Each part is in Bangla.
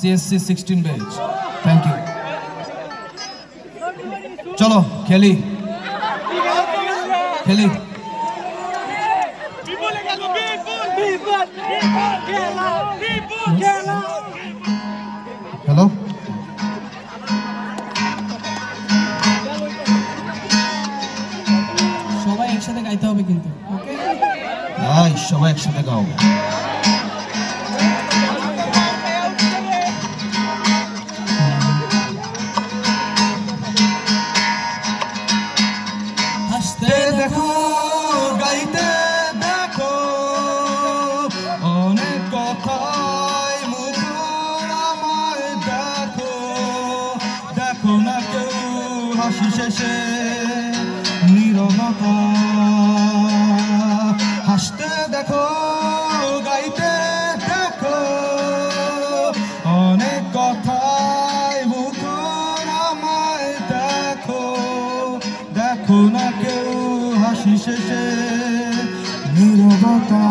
CSC 16 batch. Thank you. चलो खेली खेली हेलो সবাই একসাথে গাইতে হবে কিন্তু ওকে সবাই একসাথে গাও হাসতে দেখো গাইতে দেখো অনেক কথাই মুখর আমায় দেখো দেখো না কেউ হাসি শেষে নীরবতা হাসতে দেখো গাইতে দেখো অনেক কথাই মুখর আমায় দেখো দেখো না কেউ হাসি শেষে নীরবতা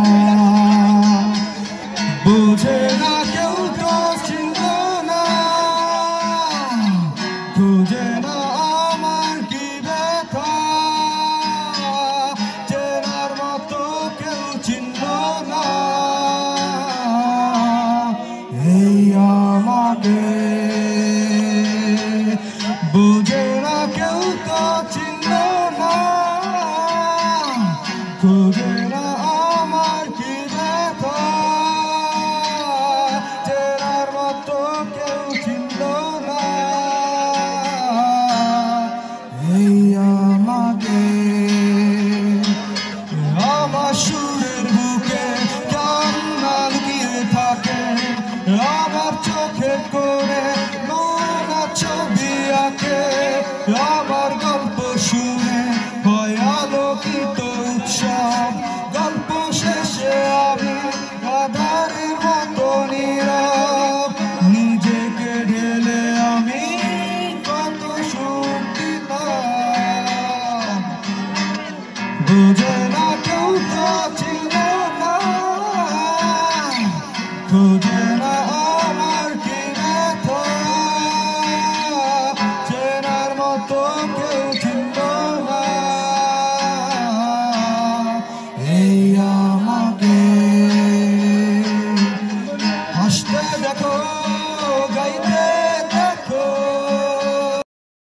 বুঝে না কেউ তো চিনল না খুঁজে না আমার কি ব্যথা চেনার মতো কেউ চিনল না এই আমাকে